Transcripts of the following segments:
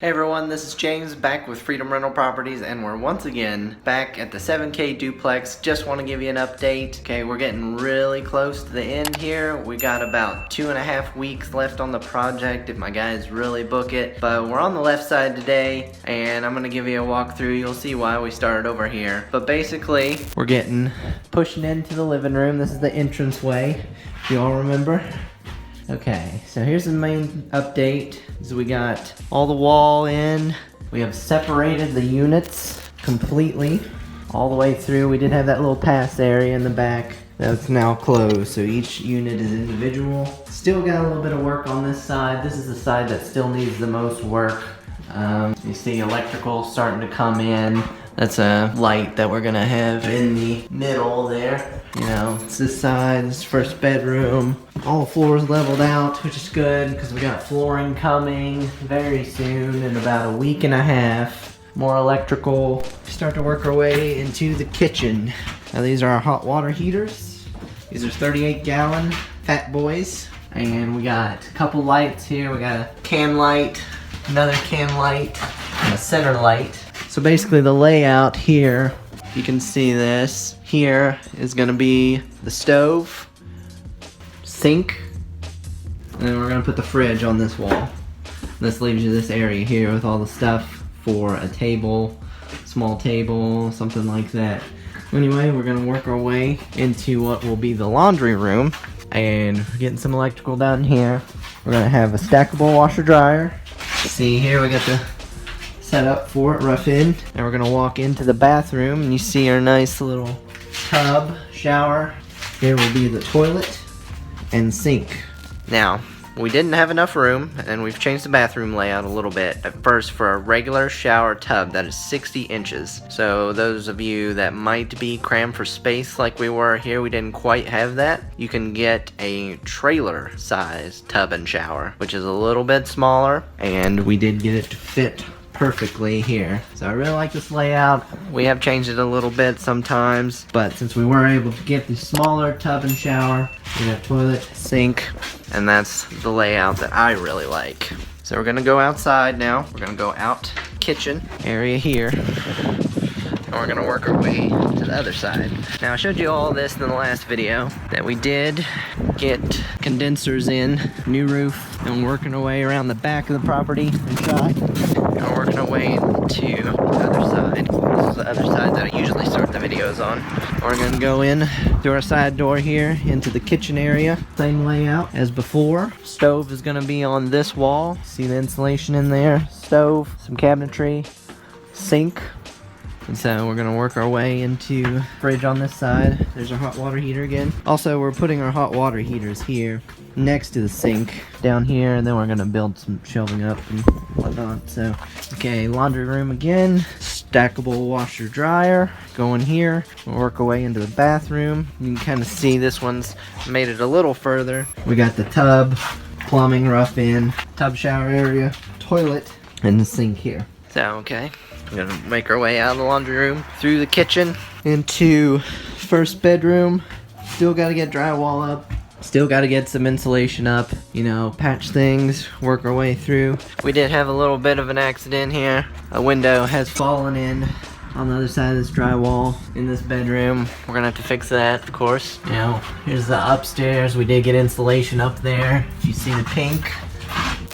Hey everyone, this is James back with Freedom Rental Properties, and we're once again back at the 7K Duplex. Just want to give you an update. Okay, we're getting really close to the end here. We got about 2.5 weeks left on the project if my guys really book it. But we're on the left side today, and I'm going to give you a walkthrough. You'll see why we started over here. But basically, we're pushing into the living room. This is the entranceway, if you all remember. Okay, so here's the main update. So we got all the wall in. We have separated the units completely all the way through. We did have that little pass area in the back that's now closed, so each unit is individual. Still got a little bit of work on this side. This is the side that still needs the most work. You see electrical starting to come in. That's a light that we're gonna have in the middle there. You know, it's this side, this first bedroom. All the floors leveled out, which is good because we got flooring coming very soon in about a week and a half. More electrical. Start to work our way into the kitchen. Now these are our hot water heaters. These are 38-gallon fat boys. And we got a couple lights here. We got a can light, another can light, and a center light. So basically the layout here, you can see this, here is gonna be the stove, sink, and then we're gonna put the fridge on this wall. This leaves you this area here with all the stuff for a table, small table, something like that. Anyway, we're gonna work our way into what will be the laundry room, and we're getting some electrical down here. We're gonna have a stackable washer dryer. See here, we got the set up for it, rough in. And we're gonna walk into the bathroom, and you see our nice little tub, shower. Here will be the toilet and sink. Now, we didn't have enough room, and we've changed the bathroom layout a little bit. At first, for a regular shower tub, that is 60 inches. So those of you that might be crammed for space like we were here, we didn't quite have that. You can get a trailer size tub and shower, which is a little bit smaller, and we did get it to fit perfectly here. So I really like this layout. We have changed it a little bit sometimes, but since we were able to get the smaller tub and shower, we have toilet, sink, and that's the layout that I really like. So we're gonna go outside now. We're gonna go out kitchen area here, and we're gonna work our way to the other side. Now I showed you all this in the last video, that we did get condensers in, new roof, and working our way around the back of the property inside. And we're working our way to the other side. This is the other side that I usually start the videos on. We're gonna go in through our side door here into the kitchen area. Same layout as before. Stove is gonna be on this wall. See the insulation in there? Stove, some cabinetry, sink. And so we're gonna work our way into fridge on this side. There's our hot water heater again. Also, we're putting our hot water heaters here next to the sink down here, and then we're gonna build some shelving up and whatnot. So, okay, laundry room again. Stackable washer dryer going here. We'll work our way into the bathroom. You can kind of see this one's made it a little further. We got the tub, plumbing rough in, tub shower area, toilet, and the sink here. So, okay. We're gonna make our way out of the laundry room, through the kitchen, into first bedroom. Still gotta get drywall up. Still gotta get some insulation up, you know, patch things, work our way through. We did have a little bit of an accident here. A window has fallen in on the other side of this drywall in this bedroom. We're gonna have to fix that, of course. You know, here's the upstairs. We did get insulation up there. If you see the pink,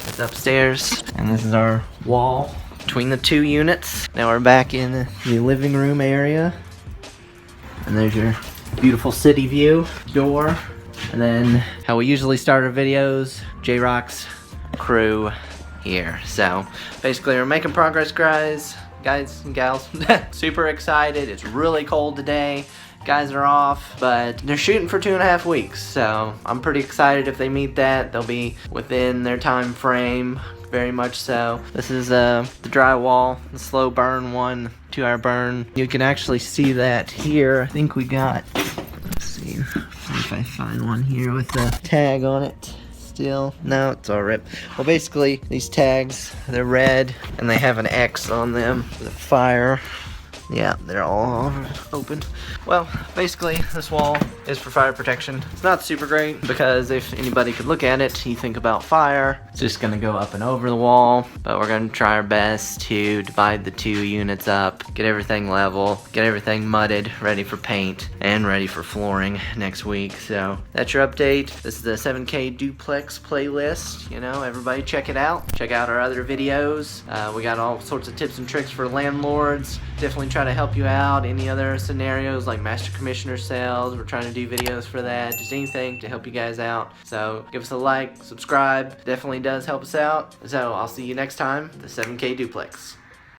it's upstairs. And this is our wall between the two units. Now we're back in the living room area. And there's your beautiful city view door. And then how we usually start our videos, J-Rock's crew here. So basically we're making progress, guys and gals. Super excited. It's really cold today. Guys are off, but they're shooting for 2.5 weeks. So I'm pretty excited if they meet that. They'll be within their time frame. Very much so. This is the drywall, the slow burn one, 2-hour burn. You can actually see that here. I think we got, let's see if I find one here with the tag on it. Still, no, it's all ripped. Well, basically, these tags, they're red, and they have an X on them with a fire Yeah, they're all open. Well, basically, this wall is for fire protection. It's not super great because if anybody could look at it, you think about fire. It's just gonna go up and over the wall, but we're gonna try our best to divide the 2 units up, get everything level, get everything mudded, ready for paint, and ready for flooring next week. So that's your update. This is the 7K Duplex playlist. You know, everybody check it out. Check out our other videos. We got all sorts of tips and tricks for landlords. Definitely try to help you out. Any other scenarios like master commissioner sales, we're trying to do videos for that. Just anything to help you guys out. So give us a like, subscribe. Definitely does help us out. So I'll see you next time, the 7K Duplex.